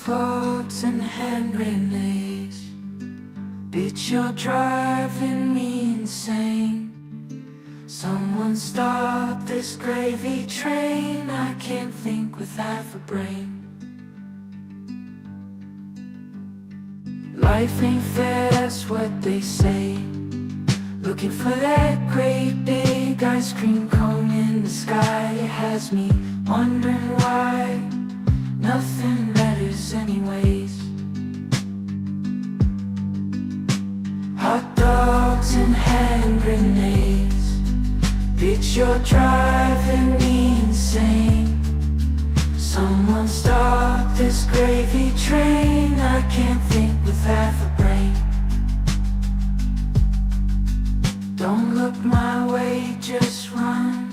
thugs and hand grenades. Bitch, you're driving me insane. Someone stop this gravy train. I can't think with half a brain. Life ain't fair, that's what they say. Looking for that great big ice cream cone in the sky. It has me wondering why nothing matters anyways. Hot dogs and hand grenades. Bitch, you're driving me insane. Someone stop this gravy train. I can't think with half a brain. Don't look my way, just run.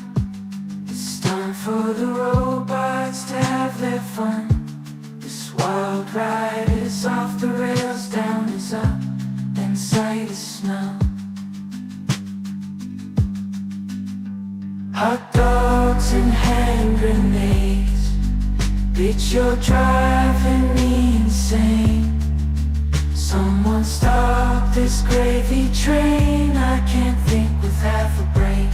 It's time for the robots to have their fun. This wild ride is off the rails, down is up, and sight is smell. Hot dogs and hand grenades. Bitch, you're driving me insane. Someone stop this gravy train. I can't think with half a brain.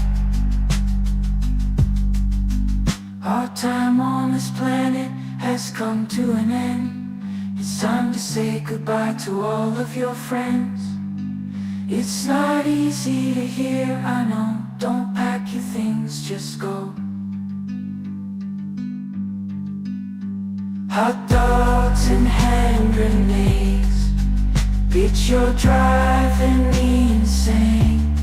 Our time on this planet has come to an end. It's time to say goodbye to all of your friends. It's not easy to hear, I know. Don't pack your things, just go. Hot dogs and hand grenades. Bitch, you're driving me insane.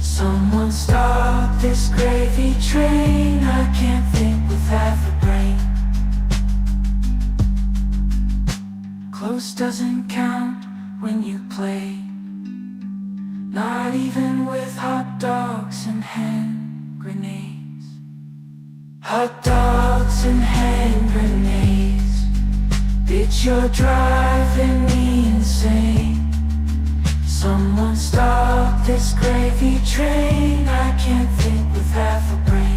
Someone stop this gravy train. I can't think with half a brain. Close doesn't count when you play. Not even with hot dogs and hand grenades. Hot dogs and hand grenades. Bitch, you're driving me insane. Someone stop this gravy train. I can't think with half a brain.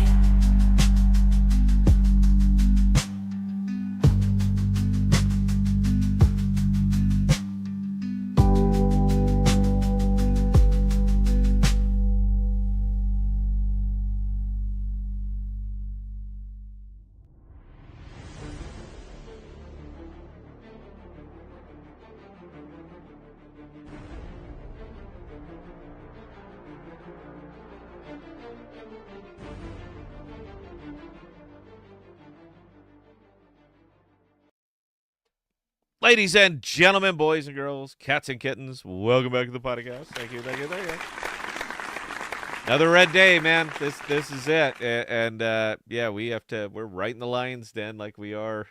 Ladies and gentlemen, boys and girls, cats and kittens, welcome back to the podcast. Thank you. Another red day, man. This is it. And yeah, we're right in the lion's den like we are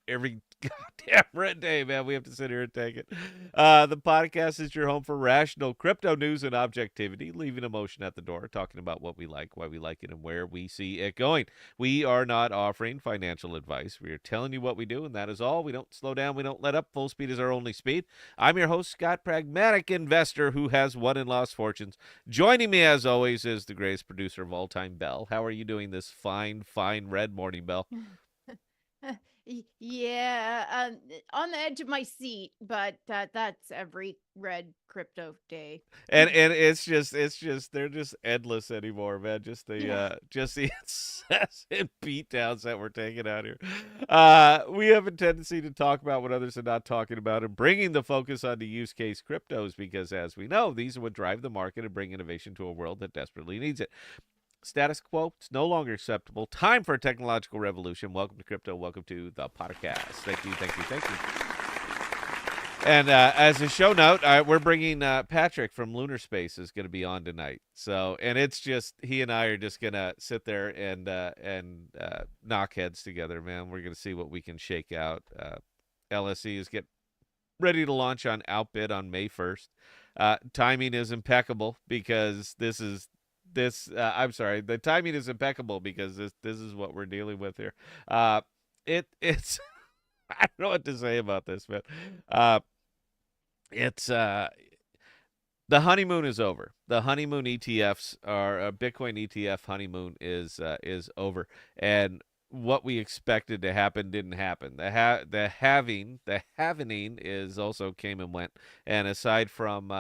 every goddamn red day, man. We have to sit here and take it. The podcast is your home for rational crypto news and objectivity, leaving emotion at the door, talking about what we like, why we like it, and where we see it going. We are not offering financial advice. We are telling you what we do, and that is all. We don't slow down. We don't let up. Full speed is our only speed. I'm your host, Scott, pragmatic investor who has won and lost fortunes. Joining me, as always, is the greatest producer of all time, Belle. How are you doing this fine red morning, Belle? Yeah, on the edge of my seat, but that's every red crypto day. And it's just they're just endless anymore, man. Just the incessant beatdowns that we're taking out here. We have a tendency to talk about what others are not talking about and bringing the focus on the use case cryptos because, as we know, these are what drive the market and bring innovation to a world that desperately needs it. Status quo, it's no longer acceptable. Time for a technological revolution. Welcome to crypto. Welcome to the podcast. Thank you. And as a show note, we're bringing Patrick from Lunar Space is going to be on tonight. So, and it's just he and I are just going to sit there and knock heads together, man. We're going to see what we can shake out. LSE is getting ready to launch on Outbid on May 1st. Timing is impeccable because I'm sorry. The timing is impeccable because this is what we're dealing with here. It's I don't know what to say about this, man. It's the honeymoon is over. The honeymoon ETFs are Bitcoin ETF honeymoon is over, and what we expected to happen didn't happen. The halvening is also came and went. And aside from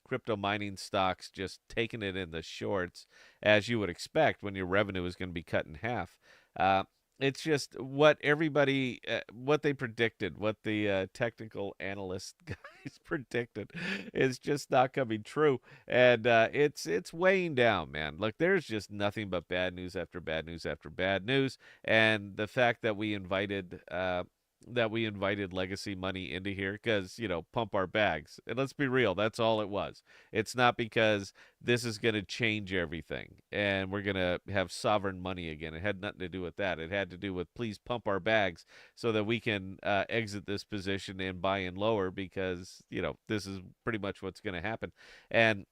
crypto mining stocks just taking it in the shorts, as you would expect when your revenue is going to be cut in half, uh, it's just what everybody, what they predicted, what the technical analyst guys predicted, is just not coming true, and it's weighing down, man. Look, there's just nothing but bad news after bad news after bad news, and the fact that we invited legacy money into here because, pump our bags. And let's be real, that's all it was. It's not because this is going to change everything and we're going to have sovereign money again. It had nothing to do with that. It had to do with please pump our bags so that we can exit this position and buy in lower because, this is pretty much what's going to happen. And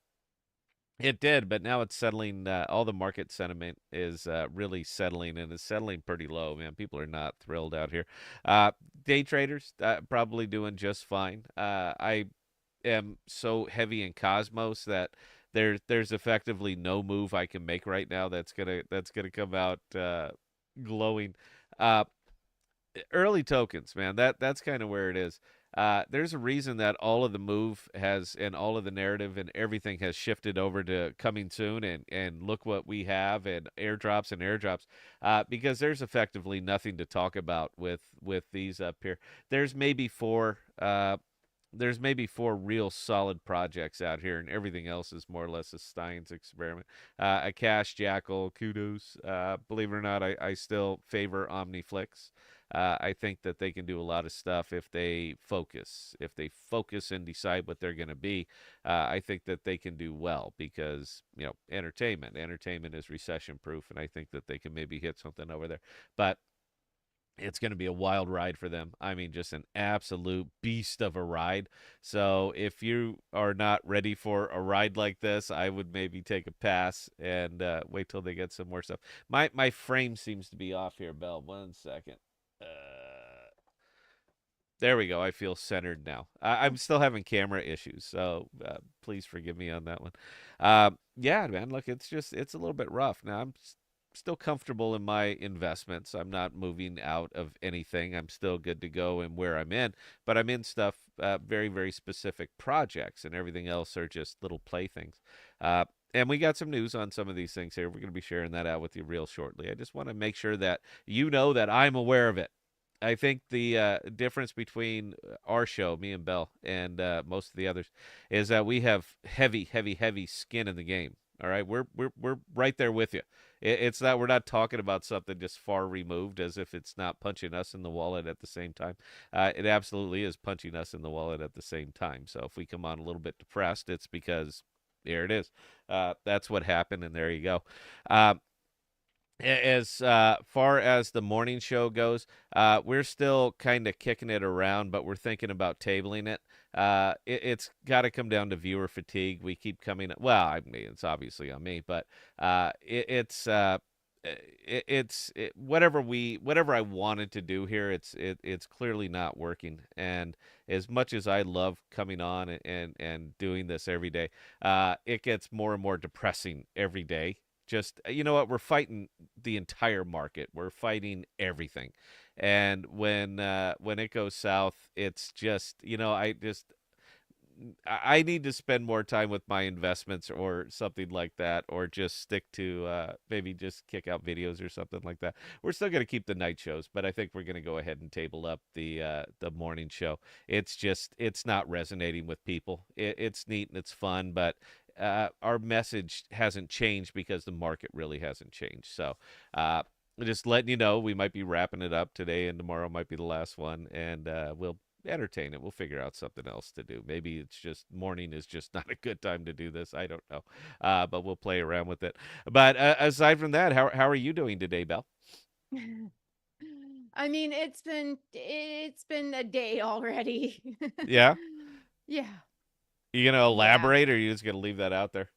it did, but now it's settling. All the market sentiment is really settling, and it's settling pretty low, man. People are not thrilled out here. Day traders probably doing just fine. I am so heavy in Cosmos that there's effectively no move I can make right now that's gonna come out glowing. Uh, Early tokens, man. That's kind of where it is. There's a reason that all of the move has and all of the narrative and everything has shifted over to coming soon and look what we have and airdrops because there's effectively nothing to talk about with these up here. There's maybe four there's maybe four real solid projects out here, and everything else is more or less a Stein's experiment. A Cash Jackal, kudos. Believe it or not, I still favor OmniFlix. I think that they can do a lot of stuff if they focus. If they focus and decide what they're going to be, I think that they can do well because, entertainment is recession proof, and I think that they can maybe hit something over there. But it's going to be a wild ride for them. I mean, just an absolute beast of a ride. So if you are not ready for a ride like this, I would maybe take a pass and wait till they get some more stuff. My frame seems to be off here, Bell. 1 second. Uh, there we go. I feel centered now. I'm still having camera issues, so please forgive me on that one. Yeah, man. Look, it's a little bit rough now. I'm still comfortable in my investments. I'm not moving out of anything. I'm still good to go in where I'm in, but I'm in stuff very very specific projects, and everything else are just little playthings. And we got some news on some of these things here. We're going to be sharing that out with you real shortly. I just want to make sure that you know that I'm aware of it. I think the difference between our show, me and Bell, and most of the others, is that we have heavy, heavy, heavy skin in the game. All right, we're right there with you. It's not we're not talking about something just far removed, as if it's not punching us in the wallet at the same time. It absolutely is punching us in the wallet at the same time. So if we come on a little bit depressed, it's because there it is. That's what happened, and there you go. As far as the morning show goes, we're still kind of kicking it around, but we're thinking about tabling it. It's got to come down to viewer fatigue. We keep coming. Well, I mean, it's obviously on me, but whatever I wanted to do here. It's clearly not working. And as much as I love coming on and doing this every day, it gets more and more depressing every day. Just, you know what, we're fighting the entire market, we're fighting everything, and when it goes south, it's just, I need to spend more time with my investments or something like that, or just stick to maybe just kick out videos or something like that. We're still going to keep the night shows, but I think we're going to go ahead and table up the morning show. It's not resonating with people. It's neat and it's fun, but our message hasn't changed because the market really hasn't changed. So just letting you know, we might be wrapping it up today, and tomorrow might be the last one, and we'll entertain it. We'll figure out something else to do. Maybe it's just morning is just not a good time to do this. I don't know, but we'll play around with it. But aside from that, how are you doing today, Belle? I mean, it's been a day already. Yeah, Yeah. you gonna Yeah. elaborate, or are you just gonna leave that out there?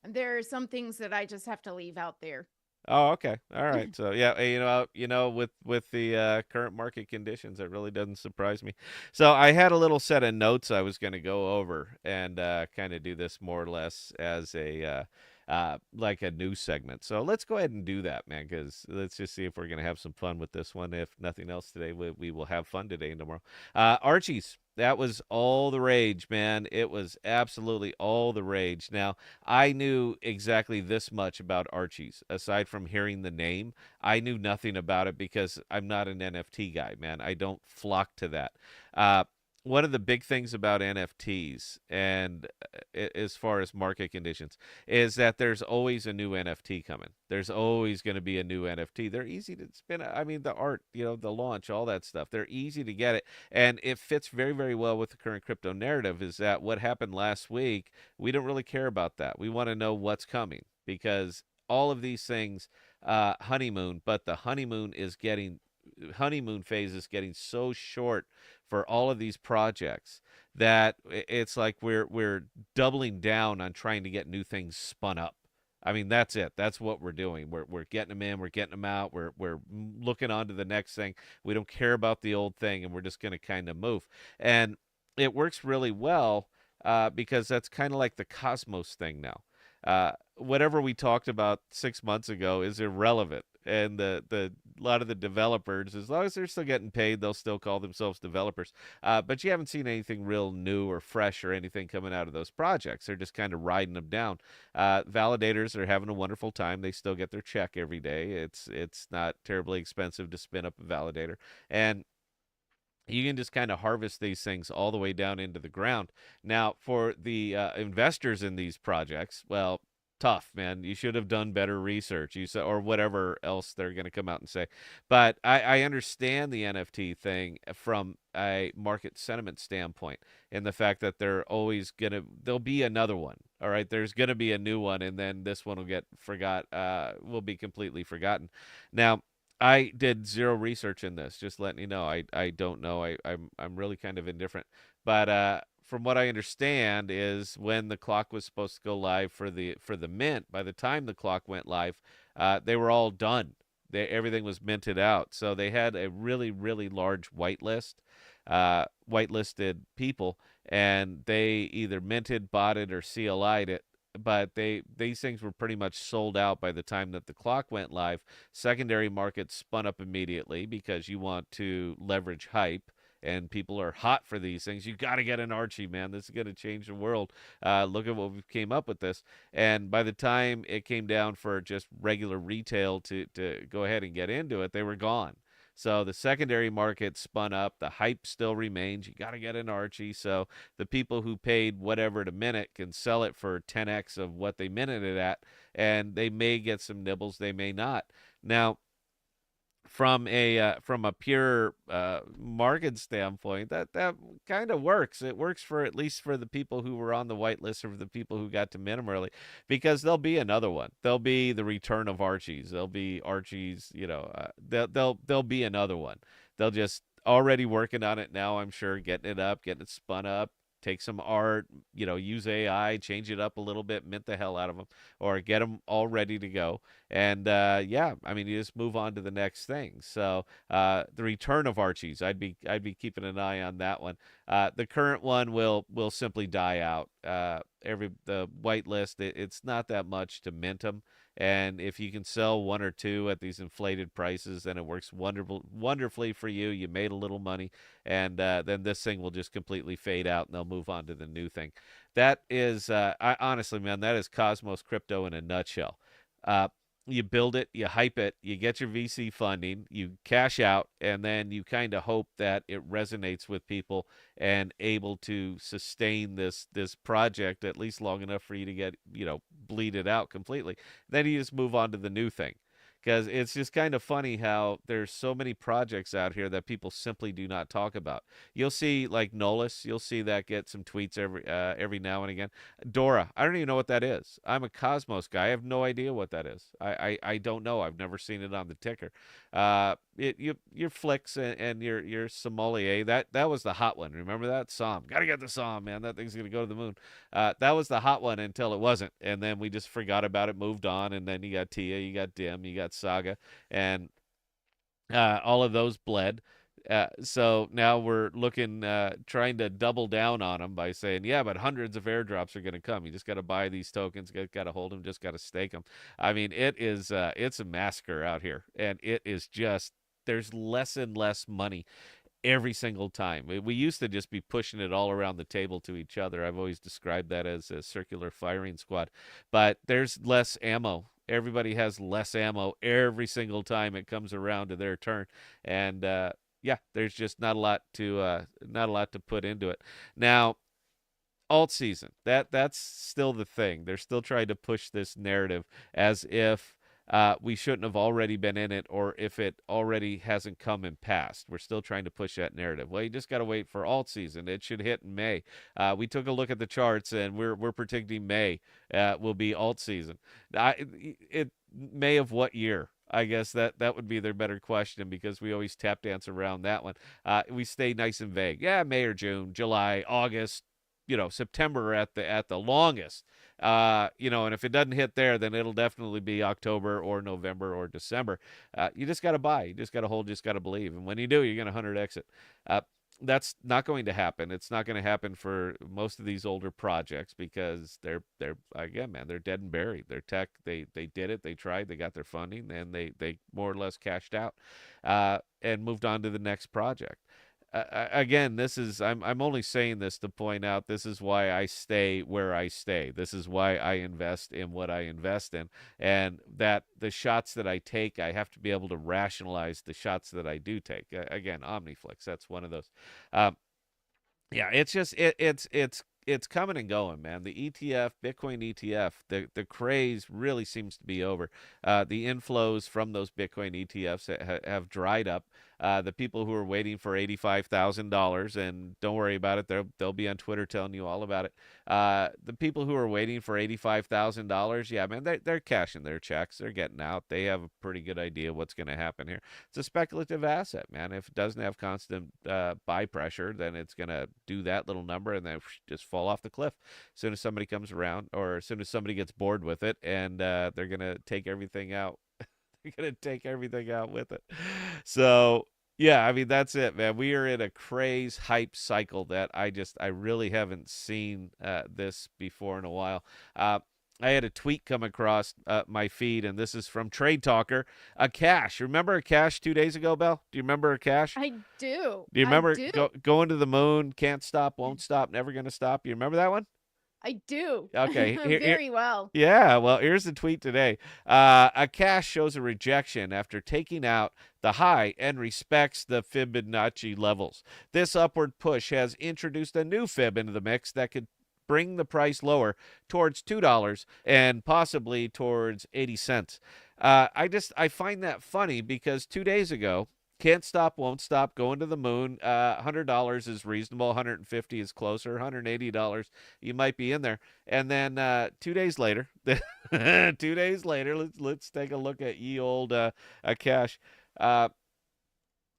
There are some things that I just have to leave out there. Oh, okay. All right. So yeah, with the current market conditions, it really doesn't surprise me. So I had a little set of notes I was going to go over and kind of do this more or less as a like a news segment. So let's go ahead and do that, man, because let's just see if we're going to have some fun with this one. If nothing else today, we will have fun today and tomorrow. Archies. That was all the rage, man. It was absolutely all the rage. Now, I knew exactly this much about Archies. Aside from hearing the name, I knew nothing about it because I'm not an NFT guy, man. I don't flock to that. Uh, One of the big things about NFTs and as far as market conditions is that there's always a new NFT coming. There's always going to be a new NFT. They're easy to spin. I mean, the art, the launch, all that stuff. They're easy to get it. And it fits very, very well with the current crypto narrative is that what happened last week, we don't really care about that. We want to know what's coming because all of these things honeymoon, but the honeymoon phase is getting so short for all of these projects that it's like we're doubling down on trying to get new things spun up. I mean, that's it. That's what we're doing. We're getting them in, we're getting them out, we're looking on to the next thing. We don't care about the old thing, and we're just going to kind of move. And it works really well because that's kind of like the Cosmos thing now. Whatever we talked about 6 months ago is irrelevant, and the a lot of the developers, as long as they're still getting paid, they'll still call themselves developers. But you haven't seen anything real new or fresh or anything coming out of those projects. They're just kind of riding them down. Validators are having a wonderful time. They still get their check every day. It's not terribly expensive to spin up a validator, and you can just kind of harvest these things all the way down into the ground. Now, for the investors in these projects, well, tough, man. You should have done better research. Or whatever else they're going to come out and say. But I understand the NFT thing from a market sentiment standpoint, and the fact that there'll be another one. All right, there's going to be a new one, and then this one will be completely forgotten. Now, I did zero research in this. Just letting you know, I don't know. I'm really kind of indifferent. But from what I understand is when the clock was supposed to go live for the mint, by the time the clock went live, they were all done. Everything was minted out. So they had a really, really large whitelisted people, and they either minted, bought it, or CLI'd it. But these things were pretty much sold out by the time that the clock went live. Secondary markets spun up immediately because you want to leverage hype, and people are hot for these things. You got to get an Archie, man. This is going to change the world. Look at what we came up with this. And by the time it came down for just regular retail to go ahead and get into it, they were gone. So the secondary market spun up. The hype still remains. You got to get an Archie. So the people who paid whatever to mint it can sell it for 10x of what they minted it at, and they may get some nibbles. They may not. Now, from a pure market standpoint, that kind of works. It works for at least for the people who were on the whitelist, or for the people who got to minimum early, because there'll be another one. There'll be the return of Archies. There'll be Archies. There'll be another one. They'll just already working on it now. I'm sure getting it up, getting it spun up. Take some art, use AI, change it up a little bit, mint the hell out of them, or get them all ready to go. And yeah, I mean, you just move on to the next thing. So the return of Archies, I'd be keeping an eye on that one. The current one will simply die out. The whitelist, it's not that much to mint them. And if you can sell one or two at these inflated prices, then it works wonderfully for you. You made a little money, and then this thing will just completely fade out, and they'll move on to the new thing. That is, honestly, man, that is Cosmos Crypto in a nutshell. Uh, you build it, you hype it, you get your VC funding, you cash out, and then you kind of hope that it resonates with people and able to sustain this project at least long enough for you to get, bleed it out completely. Then you just move on to the new thing. Because it's just kind of funny how there's so many projects out here that people simply do not talk about. You'll see like Nolus, you'll see that get some tweets every now and again. Dora, I don't even know what that is. I'm a Cosmos guy. I have no idea what that is. I don't know. I've never seen it on the ticker. Your Flicks and your Sommelier, that was the hot one. Remember that? Som. Gotta get the Som, man. That thing's gonna go to the moon. That was the hot one until it wasn't. And then we just forgot about it, moved on, and then you got Tia, you got Dim, you got Saga, and all of those bled. So now we're looking, trying to double down on them by saying, yeah, but hundreds of airdrops are going to come. You just got to buy these tokens, got to hold them, just got to stake them. I mean, it's a massacre out here, and it is just, there's less and less money every single time. We used to just be pushing it all around the table to each other. I've always described that as a circular firing squad, but there's less ammo. Everybody has less ammo every single time it comes around to their turn, and yeah, there's just not a lot to put into it. Now, alt season, that's still the thing. They're still trying to push this narrative as if we shouldn't have already been in it, or if it already hasn't come and passed. We're still trying to push that narrative. Well, you just got to wait for alt season. It should hit in May. We took a look at the charts, and we're predicting May will be alt season. May of what year? I guess that would be their better question, because we always tap dance around that one. We stay nice and vague. Yeah, May or June, July, August, September at the longest. And if it doesn't hit there, then it'll definitely be October or November or December. You just got to buy. You just got to hold. Just got to believe. And when you do, you're going to 100x it. That's not going to happen. It's not going to happen for most of these older projects, because they're again, man, they're dead and buried. Their tech, they did it, they tried, they got their funding, and they more or less cashed out and moved on to the next project. Again, I'm only saying this to point out, this is why I stay where I stay. This is why I invest in what I invest in, and that the shots that I take, I have to be able to rationalize the shots that I do take. Again, Omniflix, that's one of those. Yeah, it's just it's coming and going, man. The ETF, Bitcoin ETF, the craze really seems to be over. The inflows from those Bitcoin ETFs have dried up. The people who are waiting for $85,000, and don't worry about it, they'll be on Twitter telling you all about it. The people who are waiting for $85,000, yeah, man, they're cashing their checks. They're getting out. They have a pretty good idea what's going to happen here. It's a speculative asset, man. If it doesn't have constant buy pressure, then it's going to do that little number and then just fall off the cliff as soon as somebody comes around, or as soon as somebody gets bored with it, and they're going to take everything out. They're going to take everything out with it. So, yeah, I mean, that's it, man. We are in a craze hype cycle that I really haven't seen this before in a while. I had a tweet come across my feed, and this is from Trade Talker. A cash. Remember a cash 2 days ago, Belle? Do you remember a cash? I do. Do you remember I do. going to the moon, can't stop, won't stop, never going to stop? You remember that one? I do. Okay. Very well. Yeah, well, here's the tweet today. A cash shows a rejection after taking out the high and respects the Fibonacci levels. This upward push has introduced a new fib into the mix that could bring the price lower towards $2 and possibly towards 80 cents. I find that funny, because 2 days ago, can't stop, won't stop, going to the moon. $100 is reasonable. $150 is closer. $180, you might be in there. And then 2 days later, 2 days later, let's take a look at ye old cash.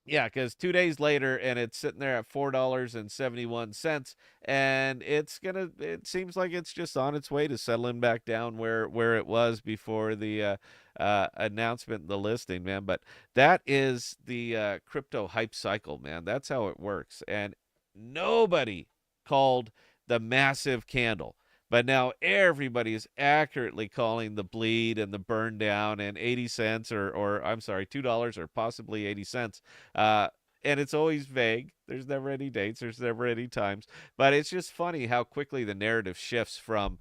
Yeah, because 2 days later, and it's sitting there at $4.71, and it seems like it's just on its way to settling back down where it was before the announcement, the listing, man. But that is the crypto hype cycle, man. That's how it works, and nobody called the massive candle. But now everybody is accurately calling the bleed and the burn down, and 80 cents or I'm sorry, $2 or possibly 80 cents. And it's always vague. There's never any dates. There's never any times. But it's just funny how quickly the narrative shifts from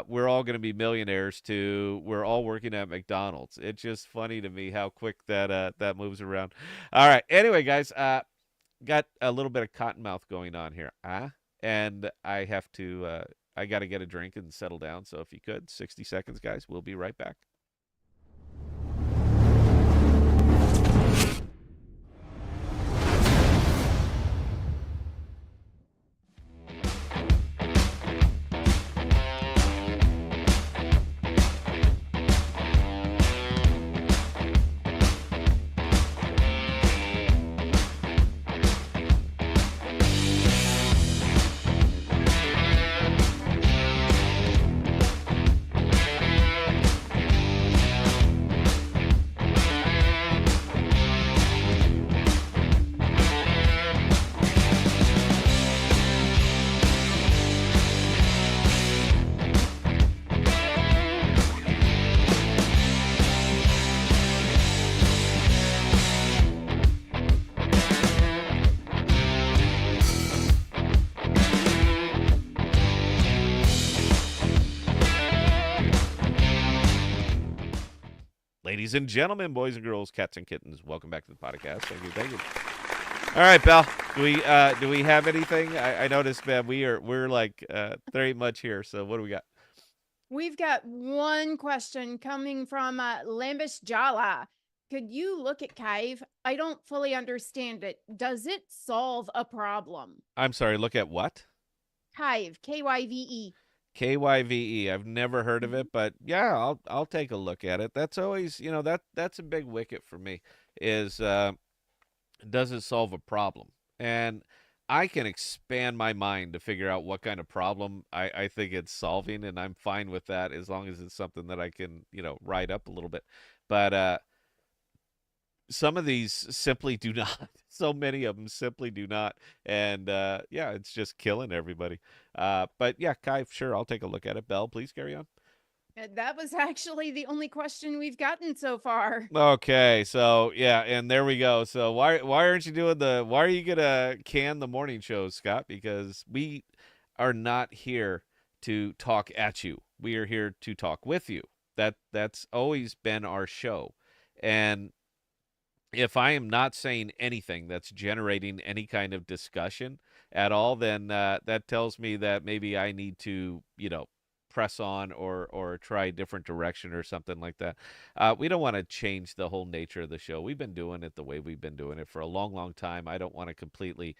we're all going to be millionaires to we're all working at McDonald's. It's just funny to me how quick that moves around. All right. Anyway, guys, got a little bit of cottonmouth going on here. And I have to... I got to get a drink and settle down. So if you could, 60 seconds, guys. We'll be right back. Ladies and gentlemen, boys and girls, cats and kittens, welcome back to the podcast. Thank you, thank you. All right, Belle. Do we have anything? I noticed, man. We're like there ain't much here. So what do we got? We've got one question coming from Lambish Jala. Could you look at Kive? I don't fully understand it. Does it solve a problem? I'm sorry. Look at what? Kive, Kyve. KYVE. I've never heard of Mhm. it, but yeah, I'll take a look at it. That's always, that's a big wicket for me. Is does it solve a problem? And I can expand my mind to figure out what kind of problem I think it's solving, and I'm fine with that as long as it's something that I can, write up a little bit. But some of these simply do not. So many of them simply do not. And yeah, it's just killing everybody. But yeah, Kai, sure, I'll take a look at it. Belle, please carry on. That was actually the only question we've gotten so far. Okay, so yeah, and there we go. So why aren't you doing why are you gonna can the morning shows, Scott? Because we are not here to talk at you. We are here to talk with you. That's always been our show. And if I am not saying anything that's generating any kind of discussion at all, then that tells me that maybe I need to, press on or try a different direction or something like that. We don't want to change the whole nature of the show. We've been doing it the way we've been doing it for a long, long time. I don't want to completely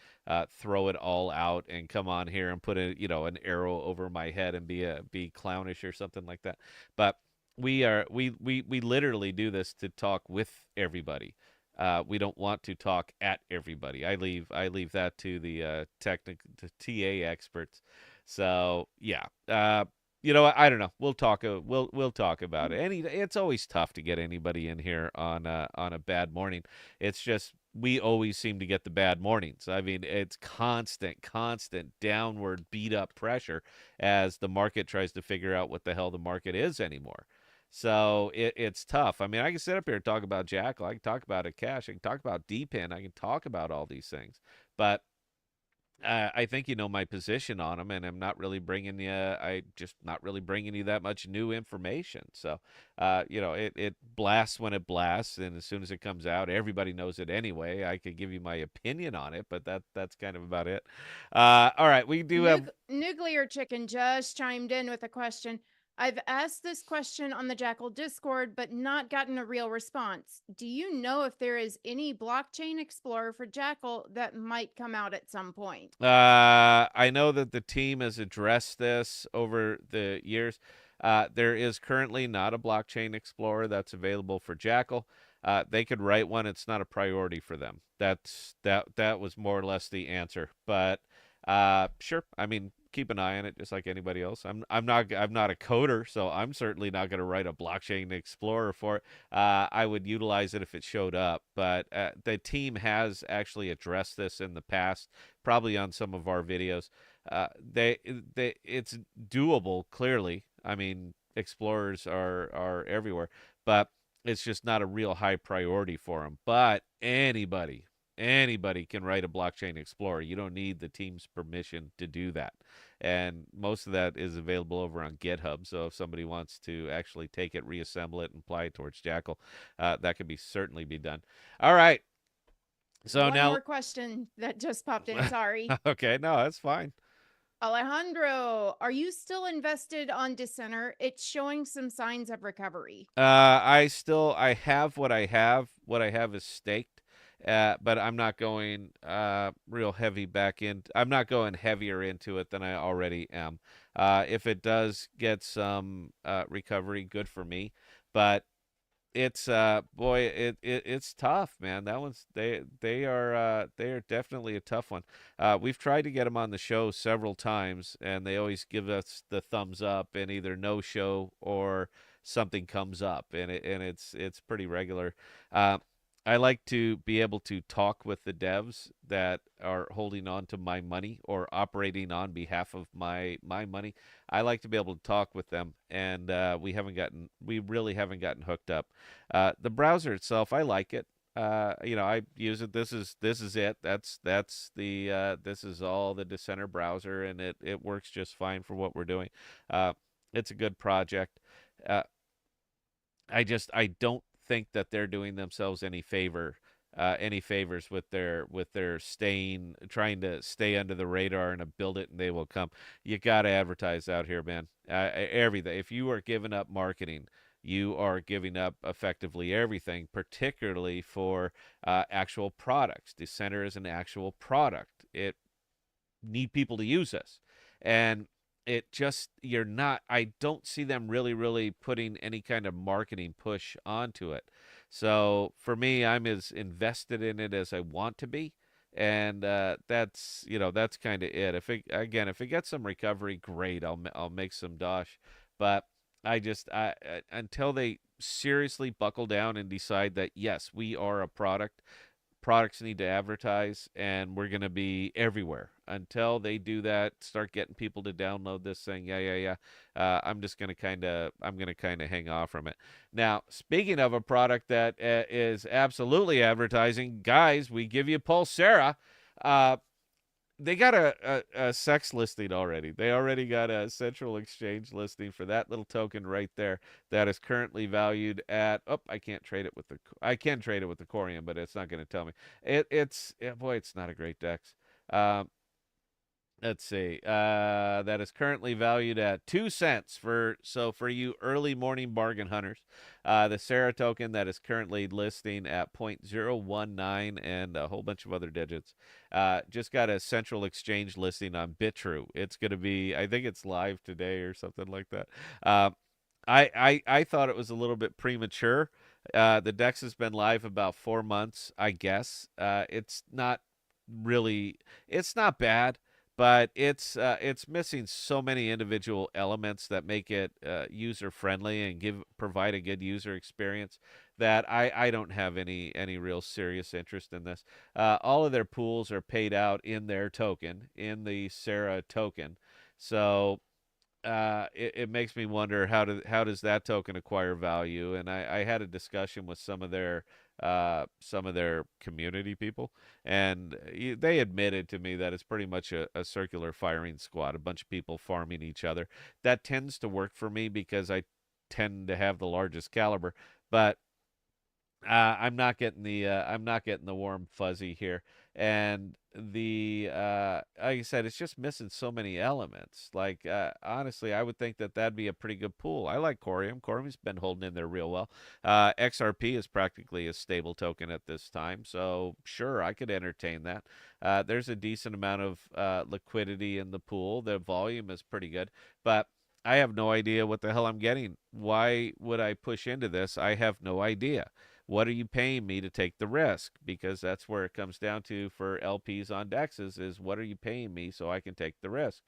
throw it all out and come on here and put an arrow over my head and be clownish or something like that. But we literally do this to talk with everybody. We don't want to talk at everybody. I leave that to the to TA experts. So yeah, I don't know. We'll talk. We'll talk about it. It's always tough to get anybody in here on a bad morning. It's just we always seem to get the bad mornings. I mean, it's constant downward beat up pressure as the market tries to figure out what the hell the market is anymore. So it's tough. I mean, I can sit up here and talk about Jackal. I can talk about a cash. I can talk about DPIN. I can talk about all these things. But I think you know my position on them, and I'm not really bringing you. I just not really bringing you that much new information. So, it blasts when it blasts, and as soon as it comes out, everybody knows it anyway. I could give you my opinion on it, but that's kind of about it. All right, we do have. Nuclear Chicken just chimed in with a question. I've asked this question on the Jackal Discord, but not gotten a real response. Do you know if there is any blockchain explorer for Jackal that might come out at some point? I know that the team has addressed this over the years. There is currently not a blockchain explorer that's available for Jackal. They could write one. It's not a priority for them. That was more or less the answer. But sure. I mean, keep an eye on it, just like anybody else. I'm not a coder, so I'm certainly not going to write a blockchain explorer for it. I would utilize it if it showed up, but the team has actually addressed this in the past, probably on some of our videos. It's doable. Clearly, I mean, explorers are everywhere, but it's just not a real high priority for them. But anybody can write a blockchain explorer. You don't need the team's permission to do that. And most of that is available over on GitHub. So if somebody wants to actually take it, reassemble it, and apply it towards Jackal, that can certainly be done. All right. So One now, more question that just popped in. Sorry. okay, no, that's fine. Alejandro, are you still invested on Dissenter? It's showing some signs of recovery. I have what I have. What I have is staked. But I'm not going real heavy back in. I'm not going heavier into it than I already am. If it does get some recovery, good for me. But it's boy, it's tough, man. That one's they are definitely a tough one. We've tried to get them on the show several times, and they always give us the thumbs up, and either no show or something comes up, and it's pretty regular. Uh, I like to be able to talk with the devs that are holding on to my money or operating on behalf of my money. I like to be able to talk with them, and we really haven't gotten hooked up. The browser itself, I like it. I use it. This is it. That's the this is all the Dissenter browser, and it works just fine for what we're doing. It's a good project. Uh, I don't think that they're doing themselves any favors with their staying, trying to stay under the radar and to build it, and they will come. You got to advertise out here, man. Everything. If you are giving up marketing, you are giving up effectively everything, particularly for actual products. The center is an actual product. It need people to use this. And it just, you're not, I don't see them really putting any kind of marketing push onto it. So for me, I'm as invested in it as I want to be. And that's, that's kind of it. If it gets some recovery, great. I'll make some dosh. But until they seriously buckle down and decide that yes, we are a product, products need to advertise, and we're going to be everywhere. Until they do that, start getting people to download this thing, I'm just going to kind of hang off from it. Now, speaking of a product that is absolutely advertising, guys, we give you Pulsera. They got a sex listing already. They already got a central exchange listing for that little token right there. That is currently valued at. Oh, I can't trade it with the. I can trade it with the Corium, but it's not going to tell me. Boy, it's not a great dex. Um, Let's see. That is currently valued at 2 cents for you early morning bargain hunters. The Sarah token that is currently listing at 0.019 and a whole bunch of other digits. Just got a central exchange listing on Bitrue. It's going to be, I think it's live today or something like that. I thought it was a little bit premature. The Dex has been live about 4 months, I guess. It's not bad, but it's missing so many individual elements that make it user friendly and provide a good user experience that I don't have any real serious interest in this. All of their pools are paid out in their token, in the Sarah token. So it makes me wonder how does that token acquire value? And I had a discussion with some of their community people, and they admitted to me that it's pretty much a circular firing squad, a bunch of people farming each other. That tends to work for me because I tend to have the largest caliber, but I'm not getting the warm fuzzy here, and like I said, it's just missing so many elements. Like honestly, I would think that that'd be a pretty good pool. I like Corium. Corium's been holding in there real well. XRP is practically a stable token at this time, so sure, I could entertain that. There's a decent amount of liquidity in the pool. The volume is pretty good, but I have no idea what the hell I'm getting. Why would I push into this? I have no idea. What are you paying me to take the risk? Because that's where it comes down to for LPs on DEXs is what are you paying me so I can take the risk?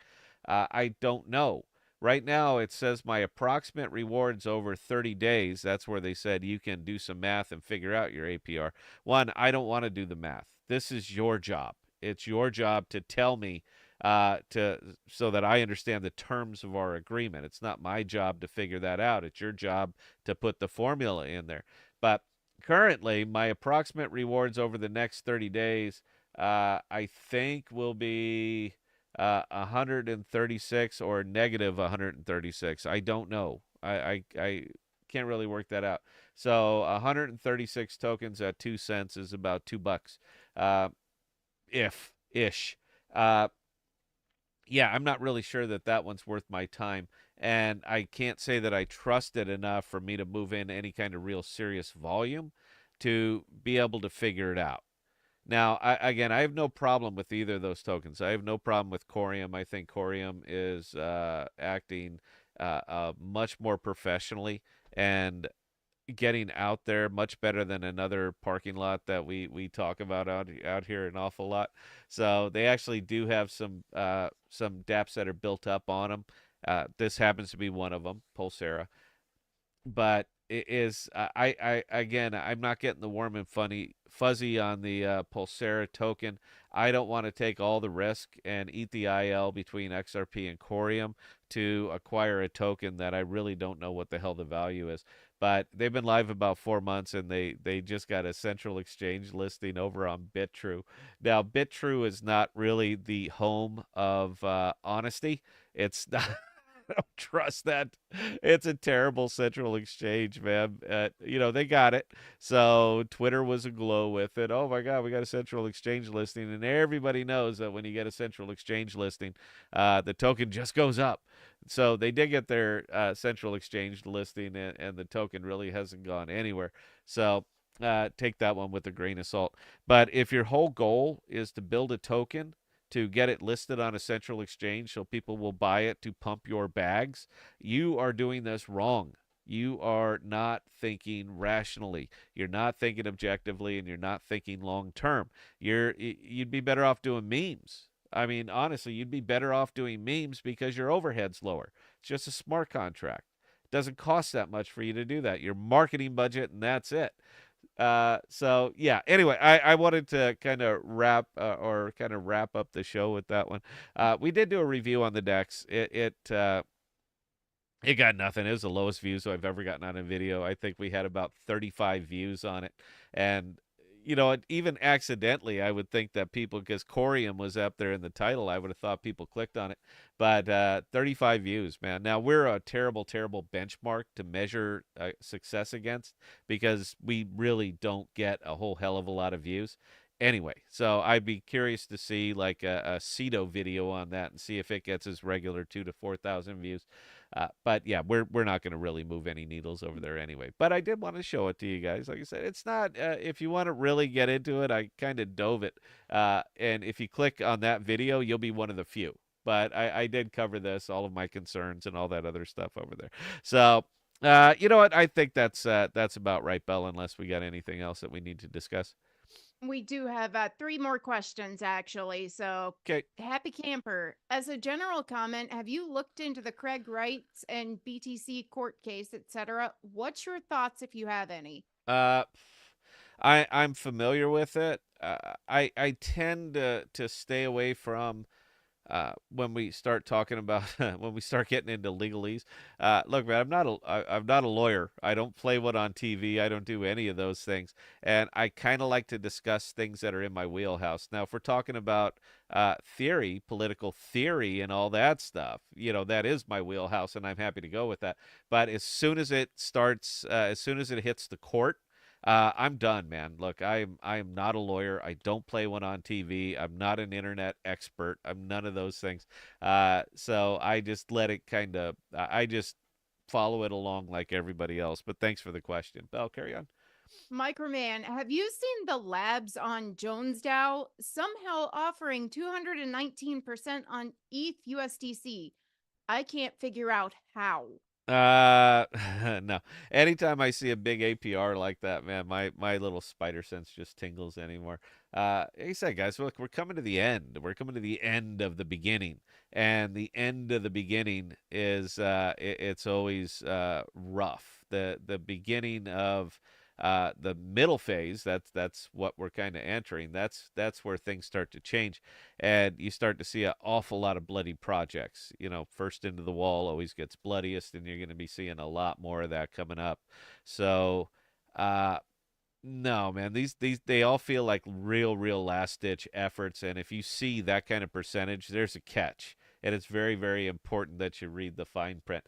I don't know. Right now, it says my approximate rewards over 30 days. That's where they said you can do some math and figure out your APR. One, I don't want to do the math. This is your job. It's your job to tell me so that I understand the terms of our agreement. It's not my job to figure that out. It's your job to put the formula in there. But currently, my approximate rewards over the next 30 days, I think will be 136 or negative 136. I don't know. I can't really work that out. So 136 tokens at 2 cents is about $2, if ish. Yeah, I'm not really sure that one's worth my time. And I can't say that I trust it enough for me to move in any kind of real serious volume to be able to figure it out. Now, I have no problem with either of those tokens. I have no problem with Corium. I think Corium is acting much more professionally and getting out there much better than another parking lot that we talk about out here an awful lot. So they actually do have some dApps that are built up on them. This happens to be one of them, Pulsera. But it is I'm not getting the warm and fuzzy on the Pulsera token. I don't want to take all the risk and eat the IL between XRP and Corium to acquire a token that I really don't know what the hell the value is. But they've been live about 4 months, and they just got a central exchange listing over on Bitrue. Now, Bitrue is not really the home of honesty. It's not. don't trust that. It's a terrible central exchange, man. They got it. So Twitter was aglow with it. Oh my God, we got a central exchange listing, and everybody knows that when you get a central exchange listing, the token just goes up. So they did get their central exchange listing, and the token really hasn't gone anywhere. So take that one with a grain of salt. But if your whole goal is to build a token to get it listed on a central exchange so people will buy it to pump your bags, you are doing this wrong. You are not thinking rationally. You're not thinking objectively, and you're not thinking long term. You'd be better off doing memes. I mean, honestly, you'd be better off doing memes because your overhead's lower. It's just a smart contract. It doesn't cost that much for you to do that. Your marketing budget, and that's it. So yeah. Anyway, I wanted to kind of wrap up the show with that one. We did do a review on the decks. It got nothing. It was the lowest views I've ever gotten on a video. I think we had about 35 views on it. And, even accidentally, I would think that people, because Corium was up there in the title, I would have thought people clicked on it. But 35 views, man. Now, we're a terrible, terrible benchmark to measure success against because we really don't get a whole hell of a lot of views. Anyway, so I'd be curious to see like a Cedo video on that and see if it gets his regular 2 to 4,000 views. But yeah, we're not going to really move any needles over there anyway. But I did want to show it to you guys. Like I said, it's not. If you want to really get into it, I kind of dove it. And if you click on that video, you'll be one of the few. But I did cover this, all of my concerns, and all that other stuff over there. So. You know what? I think that's about right, Bell. Unless we got anything else that we need to discuss. We do have 3 more questions, actually. So, Okay. Happy Camper, as a general comment, have you looked into the Craig Wrights and BTC court case, etc.? What's your thoughts if you have any? Uh, I'm familiar with it. I tend to stay away from when we start talking about when we start getting into legalese. Look, man, I'm not a lawyer. I don't play one on TV. I don't do any of those things, and I kind of like to discuss things that are in my wheelhouse. Now, if we're talking about theory, political theory, and all that stuff, that is my wheelhouse, and I'm happy to go with that. But as soon as it starts, as soon as it hits the court. I'm done, man. Look, I'm not a lawyer. I don't play one on TV. I'm not an internet expert. I'm none of those things. So I just let it I just follow it along like everybody else. But thanks for the question. Bell, carry on. Microman, have you seen the labs on JonesDAO somehow offering 219% on ETH USDC? I can't figure out how. No. Anytime I see a big APR like that, man, my little spider sense just tingles anymore. Like I said, guys, look, we're coming to the end. We're coming to the end of the beginning, and the end of the beginning is it's always rough. The beginning of the middle phase, that's what we're kind of entering. That's where things start to change, and you start to see an awful lot of bloody projects. First into the wall always gets bloodiest, and you're going to be seeing a lot more of that coming up. So, no, man, these they all feel like real last ditch efforts, and if you see that kind of percentage, there's a catch. And it's very, very important that you read the fine print.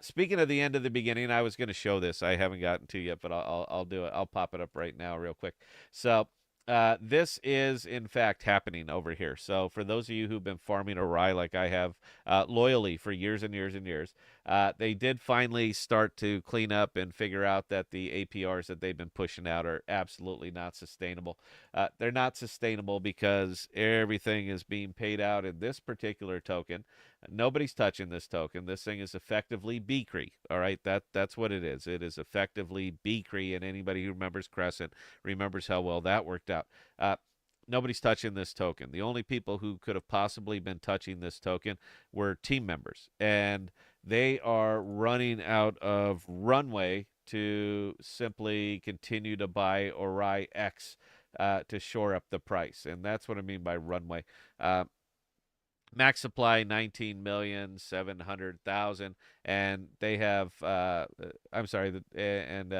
Speaking of the end of the beginning, I was going to show this. I haven't gotten to yet, but I'll do it. I'll pop it up right now, real quick. So this is in fact happening over here. So for those of you who've been farming Ori like I have loyally for years and years and years, they did finally start to clean up and figure out that the APRs that they've been pushing out are absolutely not sustainable. They're not sustainable because everything is being paid out in this particular token. Nobody's touching this token. This thing is effectively Beacree. All right, that's what it is. It is effectively Beacree, and anybody who remembers Crescent remembers how well that worked out. Nobody's touching this token. The only people who could have possibly been touching this token were team members, and they are running out of runway to simply continue to buy Ori X to shore up the price. And that's what I mean by runway. Max supply 19,700,000, and they have I'm sorry, and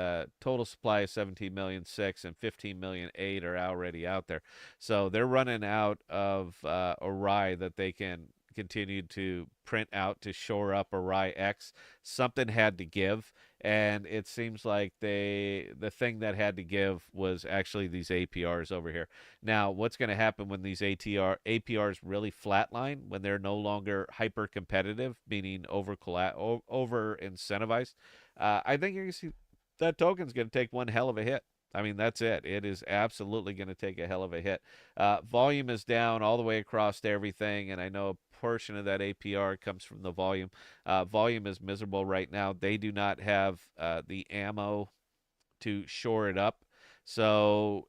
total supply of 17,600,000 and 15,800,000 are already out there. So they're running out of Ori that they can continued to print out to shore up Arai X. Something had to give, and it seems like the thing that had to give was actually these APRs over here. Now, what's going to happen when these APRs really flatline, when they're no longer hyper competitive, meaning over incentivized? I think you're going to see that token's going to take one hell of a hit. I mean, that's it. It is absolutely going to take a hell of a hit. Volume is down all the way across to everything, and I know a portion of that APR comes from the volume. Volume is miserable right now. They do not have the ammo to shore it up. So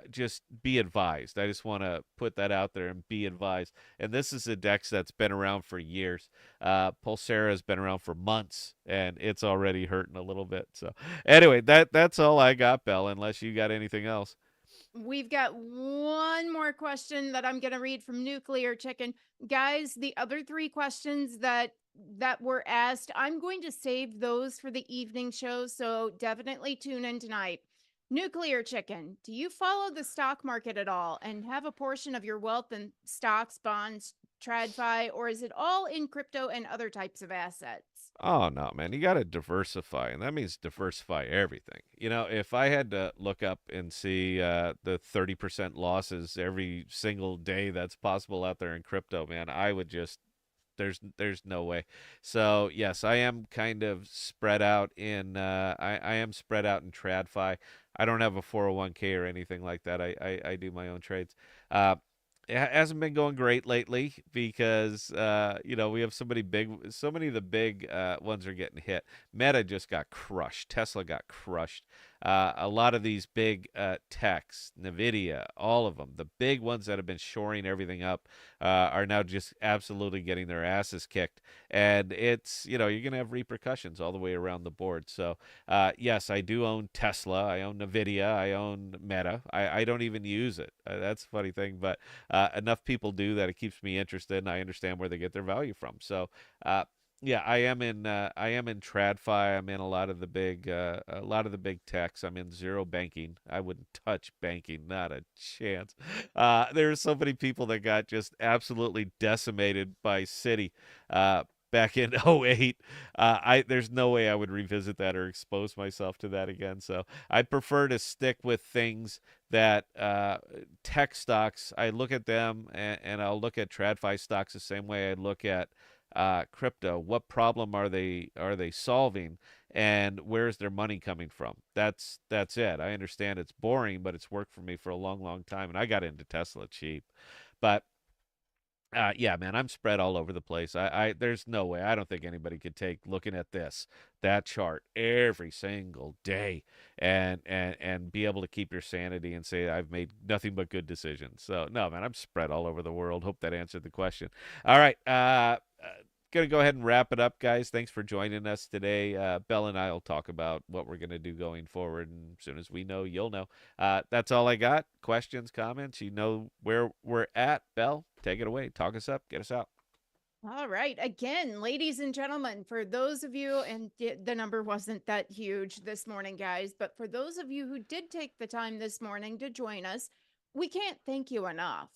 just be advised. I just want to put that out there and be advised. And this is a DEX that's been around for years. Pulsera has been around for months, and it's already hurting a little bit. So anyway, that's all I got, Bell, unless you got anything else. We've got one more question that I'm going to read from Nuclear Chicken. Guys, the other three questions that were asked, I'm going to save those for the evening show, so definitely tune in tonight. Nuclear Chicken, do you follow the stock market at all and have a portion of your wealth in stocks, bonds, TradFi, or is it all in crypto and other types of assets? Oh no, man, you got to diversify, and that means diversify everything. You know, if I had to look up and see the 30% losses every single day that's possible out there in crypto, man, I would just there's no way. So yes, I am kind of spread out in I am spread out in TradFi. I don't have a 401k or anything like that. I do my own trades. It hasn't been going great lately because we have so many of the big ones are getting hit. Meta just got crushed. Tesla got crushed. A lot of these big techs, Nvidia, all of them, the big ones that have been shoring everything up, are now just absolutely getting their asses kicked. And it's, you're going to have repercussions all the way around the board. So, yes, I do own Tesla. I own Nvidia. I own Meta. I don't even use it. That's a funny thing, but enough people do that it keeps me interested, and I understand where they get their value from. So, yeah, I am in TradFi. I'm in a lot of the big techs. I'm in zero banking. I wouldn't touch banking, not a chance. There's so many people that got just absolutely decimated by Citi back in '08. There's no way I would revisit that or expose myself to that again. So I prefer to stick with things that tech stocks. I look at them, and I'll look at TradFi stocks the same way I look at crypto. What problem are they solving, and where's their money coming from? That's it. I understand it's boring, but it's worked for me for a long time, and I got into Tesla cheap. But yeah, man, I'm spread all over the place. There's no way. I don't think anybody could take looking at that chart every single day and be able to keep your sanity and say I've made nothing but good decisions. So no, man, I'm spread all over the world. Hope that answered the question. All right, gonna go ahead and wrap it up, guys. Thanks for joining us today. Bell and I will talk about what we're gonna do going forward, and as soon as we know, you'll know. That's all I got. Questions, comments, you know where we're at. Bell, take it away. Talk us up. Get us out. All right. Again, ladies and gentlemen, for those of you, and the number wasn't that huge this morning, guys, but for those of you who did take the time this morning to join us, we can't thank you enough.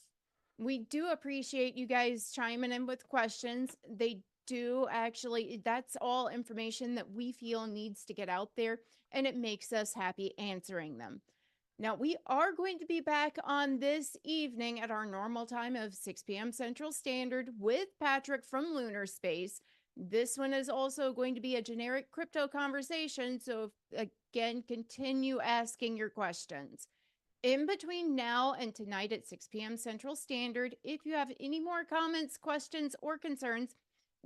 We do appreciate you guys chiming in with questions. They do actually, that's all information that we feel needs to get out there, and it makes us happy answering them. Now, we are going to be back on this evening at our normal time of 6 p.m. Central Standard with Patrick from Lunar Space. This one is also going to be a generic crypto conversation. So, again, continue asking your questions. In between now and tonight at 6 p.m. Central Standard, if you have any more comments, questions, or concerns,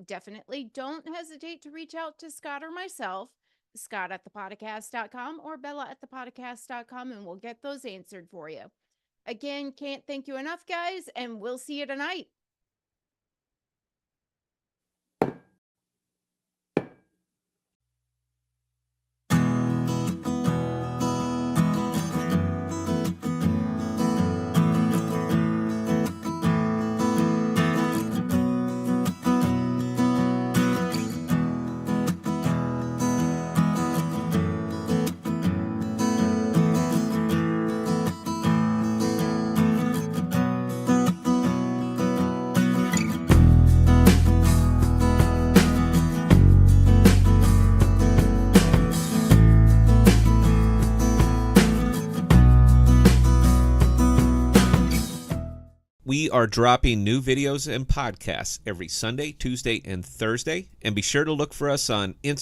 definitely don't hesitate to reach out to Scott or myself. Scott at ThePodocast.com or Bella at ThePodocast.com, and we'll get those answered for you. Again, can't thank you enough, guys, and we'll see you tonight. We are dropping new videos and podcasts every Sunday, Tuesday, and Thursday. And be sure to look for us on Instagram